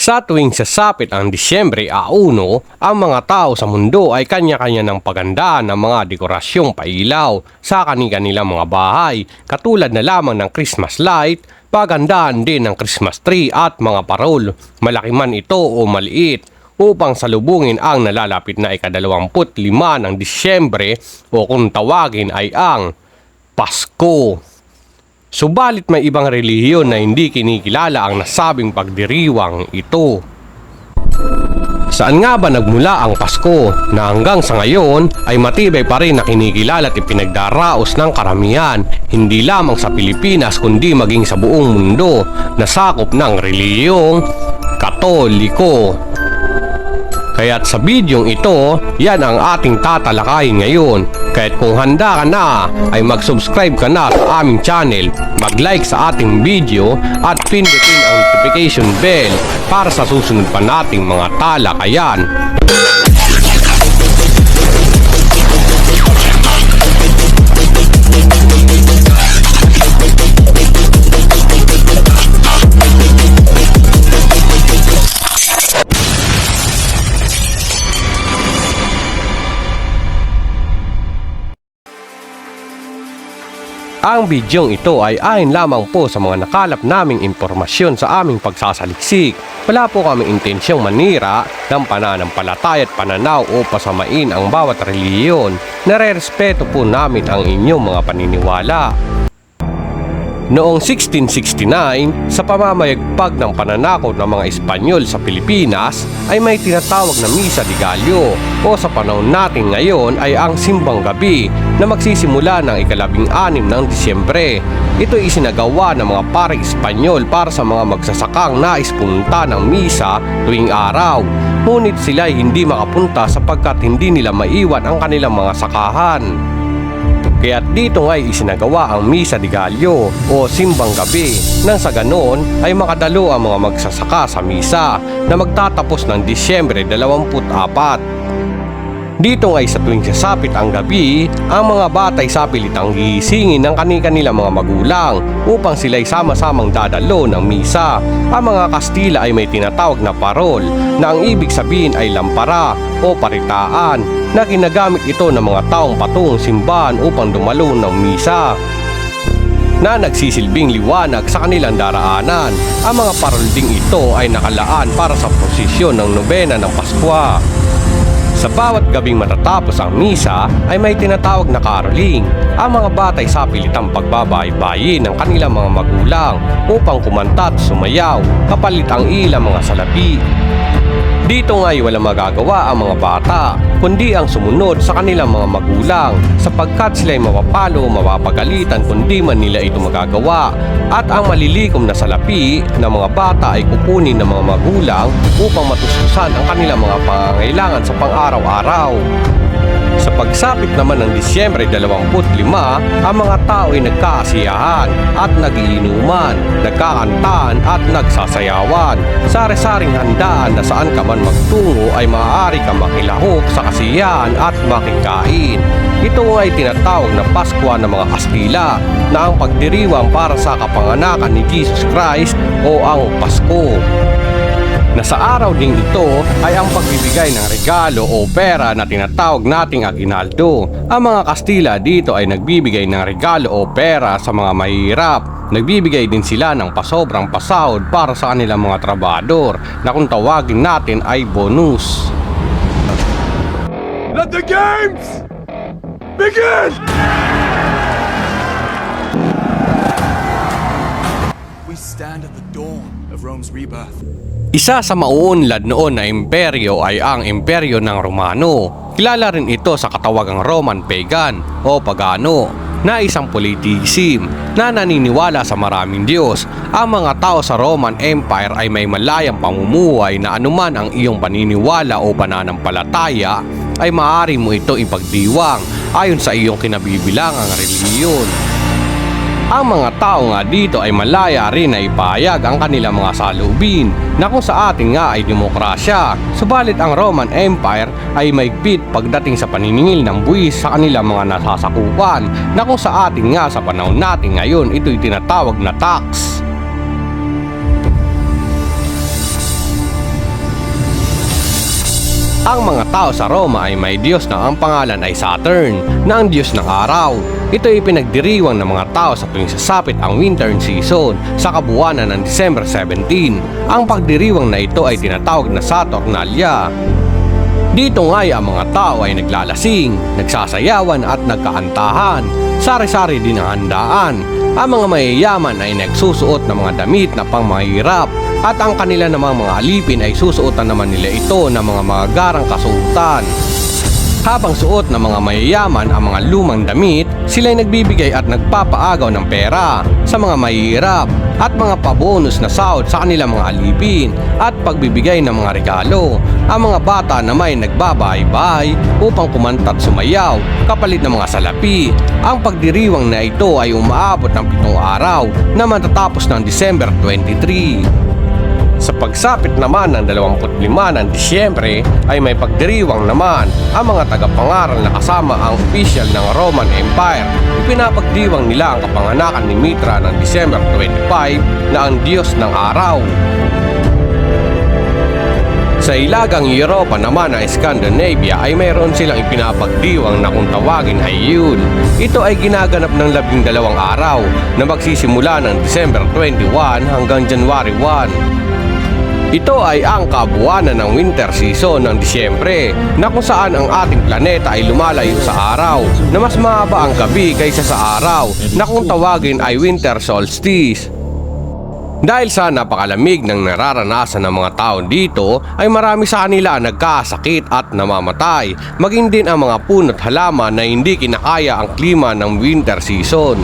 Sa tuwing sasapit ang Disyembre 1, ang mga tao sa mundo ay kanya-kanya ng pagandaan ng mga dekorasyong pailaw sa kanilang mga bahay, katulad na lamang ng Christmas light, pagandaan din ng Christmas tree at mga parol, malaki man ito o maliit, upang salubungin ang nalalapit na ika-25 ng Disyembre o kung tawagin ay ang Pasko. Subalit may ibang relihiyon na hindi kinikilala ang nasabing pagdiriwang ito. Saan nga ba nagmula ang Pasko na hanggang sa ngayon ay matibay pa rin na kinikilala at ipinagdaraos ng karamihan, hindi lamang sa Pilipinas kundi maging sa buong mundo na sakop ng relihiyong Katoliko. Kaya't sa bidyong ito, yan ang ating tatalakayin ngayon. Kaya't kung handa ka na, ay mag-subscribe ka na sa aming channel, mag-like sa ating video at pindutin ang notification bell para sa susunod pa nating mga talakayan. Ang bidyong ito ay ayon lamang po sa mga nakalap naming impormasyon sa aming pagsasaliksik. Wala po kami intensyong manira ng pananampalataya at pananaw o pasamain ang bawat relihiyon. Nare-respeto po namin ang inyong mga paniniwala. Noong 1669, sa pamamayagpag ng pananakot ng mga Espanyol sa Pilipinas, ay may tinatawag na Misa de Gallo o sa panahon natin ngayon ay ang Simbang Gabi na magsisimula ng ika-16 ng Disyembre. Ito ay isinagawa ng mga pareng Espanyol para sa mga magsasakang nais punta ng misa tuwing araw. Ngunit sila ay hindi makapunta sapagkat hindi nila maiwan ang kanilang mga sakahan. Kaya't dito nga ay isinagawa ang Misa de Gallo o Simbang Gabi nang sa ganoon ay makadalo ang mga magsasaka sa misa na magtatapos ng Disyembre 24. Dito ay sa tuwing sasapit ang gabi, ang mga batay sa pilitang gigisingin ng kanilang mga magulang upang sila'y sama-samang dadalo ng misa. Ang mga Kastila ay may tinatawag na parol na ang ibig sabihin ay lampara o paritaan na ginagamit ito ng mga taong patungong simbahan upang dumalo ng misa na nagsisilbing liwanag sa kanilang daraanan. Ang mga parol ding ito ay nakalaan para sa prosesyon ng nobena ng Paskwa. Sa bawat gabing matatapos ang misa ay may tinatawag na caroling. Ang mga batay sa pilitang pagbabaybayin ng kanilang mga magulang upang kumanta at sumayaw kapalit ang ilang mga salapi. Dito nga ay walang magagawa ang mga bata, kundi ang sumunod sa kanilang mga magulang sapagkat sila ay mapapalo, mapapagalitan kundi man nila ito magagawa. At ang malilikom na salapi ng mga bata ay kukunin ng mga magulang upang matustusan ang kanilang mga pangangailangan sa pang-araw-araw. Sa pagsapit naman ng Disyembre 25, ang mga tao ay nagkaasiyahan at nagiinuman, nagkakantaan at nagsasayawan. Sari-saring handaan na saan ka man magtungo ay maaari ka makilahok sa kasiyahan at makikain. Ito ay tinatawag na Paskwa ng mga Kastila na ang pagdiriwang para sa kapanganakan ni Jesus Christ o ang Pasko. Na sa araw ding ito ay ang pagbibigay ng regalo o pera na tinatawag nating aguinaldo. Ang mga Kastila dito ay nagbibigay ng regalo o pera sa mga mahihirap. Nagbibigay din sila ng pasobrang pasahod para sa kanilang mga trabador na kung tawagin natin ay bonus. Let the games begin! We stand at the dawn of Rome's rebirth. Isa sa mauunlad noon na imperyo ay ang imperyo ng Romano. Kilala rin ito sa katawagang Roman Pagan o Pagano na isang politisim na naniniwala sa maraming Diyos. Ang mga tao sa Roman Empire ay may malayang pamumuhay na anuman ang iyong paniniwala o pananampalataya ay maaari mo ito ipagdiwang ayon sa iyong kinabibilangang relihiyon. Ang mga tao nga dito ay malaya rin na ipahayag ang kanilang mga saloobin na kung sa atin nga ay demokrasya. Subalit ang Roman Empire ay maigpit pagdating sa paniningil ng buwis sa kanilang mga nasasakupan na kung sa atin nga sa panahon natin ngayon ito'y tinatawag na tax. Ang mga tao sa Roma ay may Diyos na ang pangalan ay Saturn, na ang Diyos ng araw. Ito ay pinagdiriwang ng mga tao sa tuwing sasapit ang winter season sa kabuuanan ng December 17. Ang pagdiriwang na ito ay tinatawag na Saturnalia. Dito nga ang mga tao ay naglalasing, nagsasayawan at nagkaantahan. Sari-sari din ang handaan. Ang mga mayayaman ay nagsusuot ng mga damit na pangmahirap at ang kanila namang mga alipin ay susuotan naman nila ito ng mga magagarang kasuotan. Habang suot ng mga mayayaman ang mga lumang damit, sila'y nagbibigay at nagpapaagaw ng pera sa mga mahihirap at mga pabonus na sahod sa kanilang mga alipin at pagbibigay ng mga regalo. Ang mga bata naman ay nagbabahay-bahay upang kumanta at sumayaw kapalit ng mga salapi. Ang pagdiriwang na ito ay umaabot ng 7 araw na matatapos ng December 23. Sa pagsapit naman ng 25 ng Disyembre ay may pagdiriwang naman ang mga tagapangaral na kasama ang opisyal ng Roman Empire. Ipinapagdiwang nila ang kapanganakan ni Mitra ng December 25 na ang Diyos ng araw. Sa ilagang Europa naman ng Scandinavia ay mayroon silang ipinapagdiwang na kung tawagin ay Yule. Ito ay ginaganap ng 12 araw na magsisimula ng December 21 hanggang January 1. Ito ay ang kabuuanan ng winter season ng Disyembre na kung saan ang ating planeta ay lumalayo sa araw na mas mahaba ang gabi kaysa sa araw na kung tawagin ay winter solstice. Dahil sa napakalamig ng nararanasan ng mga tao dito ay marami sa kanila nagkasakit at namamatay, maging din ang mga puno't halaman na hindi kinakaya ang klima ng winter season.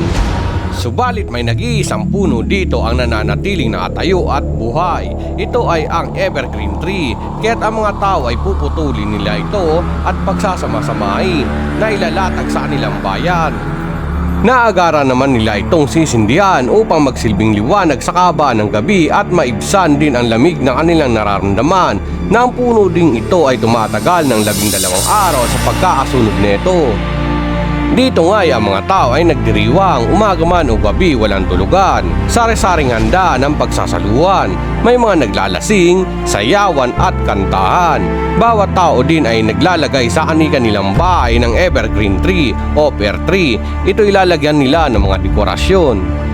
Subalit may nag-iisang puno dito ang nananatiling nakatayo at buhay. Ito ay ang evergreen tree, kaya't ang mga tao ay puputulin nila ito at pagsasama-samain na ilalatag sa kanilang bayan. Naagaran naman nila itong sisindihan upang magsilbing liwanag sa kabaan ng gabi at maibsan din ang lamig na kanilang nararamdaman na ang puno ding ito ay tumatagal ng 12 araw sa pagkakasunod nito. Dito nga ang mga tao ay nagdiriwang umaga man o gabi walang tulugan. Sari-saring handa ng pagsasaluhan. May mga naglalasing, sayawan at kantahan. Bawat tao din ay naglalagay sa kanilang bahay ng evergreen tree o pear tree. Ito ilalagyan nila ng mga dekorasyon.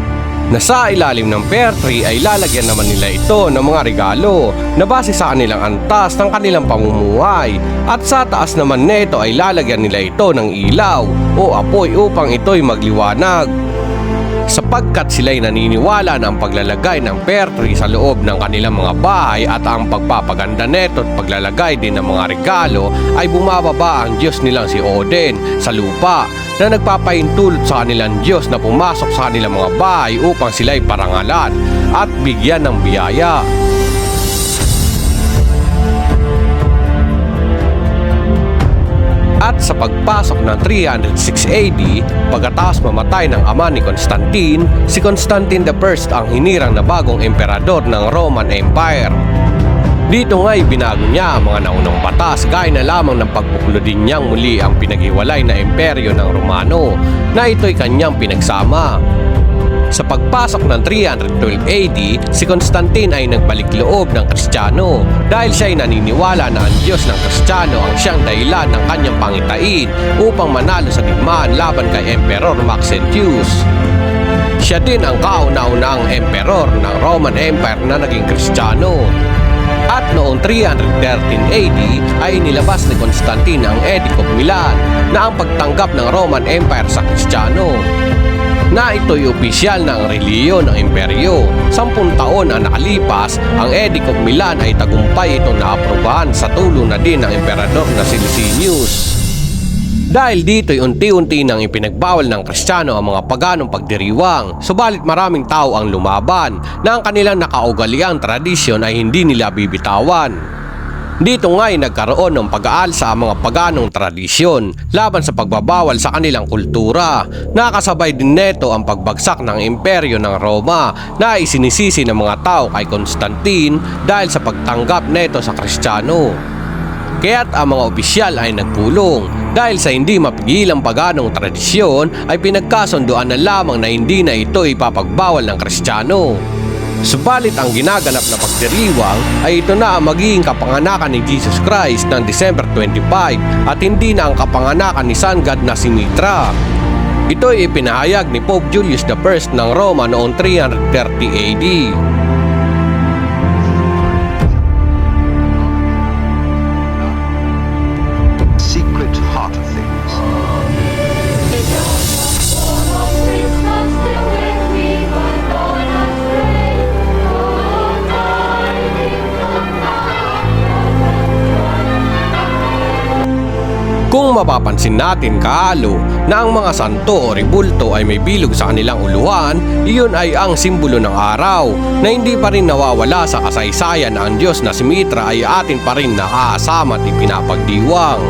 Nasa ilalim ng pear tree ay lalagyan naman nila ito ng mga regalo na base sa kanilang antas ng kanilang pamumuhay at sa taas naman nito ay lalagyan nila ito ng ilaw o apoy upang ito'y magliwanag. Sapagkat sila'y naniniwala na ang paglalagay ng pear tree sa loob ng kanilang mga bahay at ang pagpapaganda neto at paglalagay din ng mga regalo ay bumababa ang Diyos nilang si Odin sa lupa na nagpapahintulot sa kanilang Diyos na pumasok sa kanilang mga bahay upang sila'y parangalan at bigyan ng biyaya. At sa pagpasok ng 306 AD, pagkatapos mamatay ng ama ni Constantine, si Constantine I ang hinirang na bagong emperador ng Roman Empire. Dito nga'y binago niya ang mga naunang batas gaya na lamang ng pagbuklodin niyang muli ang pinaghiwalay na imperyo ng Romano na ito'y kanyang pinagsama. Sa pagpasok ng 312 AD, si Constantine ay nagbalik loob ng Kristiyano dahil siya ay naniniwala na ang Diyos ng Kristiyano ang siyang dahilan ng kanyang pangitain upang manalo sa digmaan laban kay Emperor Maxentius. Siya din ang kauna-unahang emperor ng Roman Empire na naging Kristiyano. At noong 313 AD ay nilabas ni Constantine ang Edict of Milan na ang pagtanggap ng Roman Empire sa Kristiyano. Na ito'y opisyal na ang reliyon ng imperyo. 10 taon ang nakalipas, ang Edict of Milan ay tagumpay itong naaprubahan sa tulong na din ng emperador na si Licinius. Dahil dito'y unti-unti nang ipinagbawal ng Kristiyano ang mga paganong pagdiriwang, subalit maraming tao ang lumaban na ang kanilang nakaugaliang tradisyon ay hindi nila bibitawan. Dito nga'y nagkaroon ng pag-aalsa ang mga paganong tradisyon laban sa pagbabawal sa kanilang kultura. Nakasabay din neto ang pagbagsak ng imperyo ng Roma na isinisisi ng mga tao kay Constantine dahil sa pagtanggap neto sa Kristiyano. Kaya't ang mga opisyal ay nagpulong dahil sa hindi mapigilang paganong tradisyon ay pinagkasunduan na lamang na hindi na ito ipapagbawal ng Kristiyano. Subalit ang ginaganap na pagdiriwang ay ito na ang magiging kapanganakan ni Jesus Christ ng December 25 at hindi na ang kapanganakan ni Sun God na si Mitra. Ito ay ipinahayag ni Pope Julius I ng Roma noong 330 AD. Secret heart of things. Kung mapapansin natin kahalo na ang mga santo o ribulto ay may bilog sa kanilang uluhan, iyon ay ang simbolo ng araw na hindi pa rin nawawala sa kasaysayan na ang Diyos na si Mitra ay atin pa rin nakaasama at ipinapagdiwang.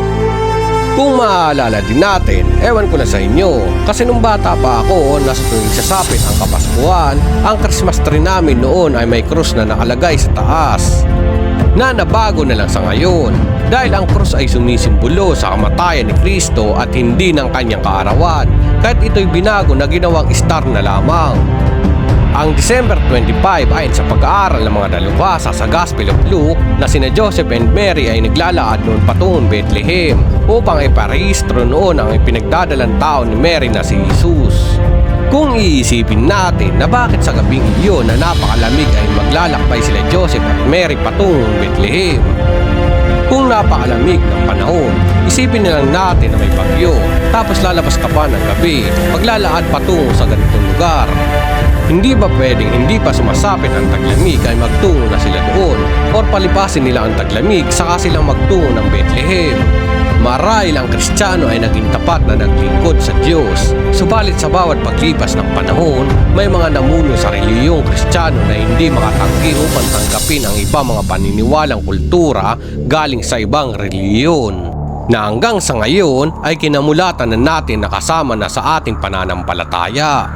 Kung maaalala din natin, ewan ko na sa inyo, kasi nung bata pa ako nasa tuwing sasapit ang Kapaskuhan, ang Christmas tree namin noon ay may krus na nakalagay sa taas. Na nabago na lang sa ngayon dahil ang krus ay sumisimbolo sa kamatayan ni Kristo at hindi ng kanyang kaarawan, kahit ito'y binago na ginawang star na lamang. Ang December 25 ayon sa pag-aaral ng mga dalubhasa sa Gospel of Luke na sina Joseph and Mary ay naglalakad noon patungong Bethlehem upang iparehistro noon ang ipinagdadalang tao ni Mary na si Jesus. Kung iisipin natin na bakit sa gabing iyon na napakalamig ay maglalakbay sila Joseph at Mary patungong Bethlehem. Kung napakalamig ng panahon, isipin na lang natin na may bagyo, tapos lalabas ka pa ng gabi, maglalakad patungo sa ganitong lugar. Hindi ba pwedeng hindi pa sumasapit ang taglamig ay magtungo na sila doon, or palipasin nila ang taglamig saka silang magtungo ng Bethlehem? Marahil ang Kristiyano ay naging tapat na naglingkod sa Diyos. Subalit sa bawat paglipas ng panahon, may mga namuno sa reliyong Kristiyano na hindi makatanggi upang tanggapin ang iba mga paniniwalang kultura galing sa ibang reliyon, na hanggang sa ngayon ay kinamulatan na natin na kasama na sa ating pananampalataya.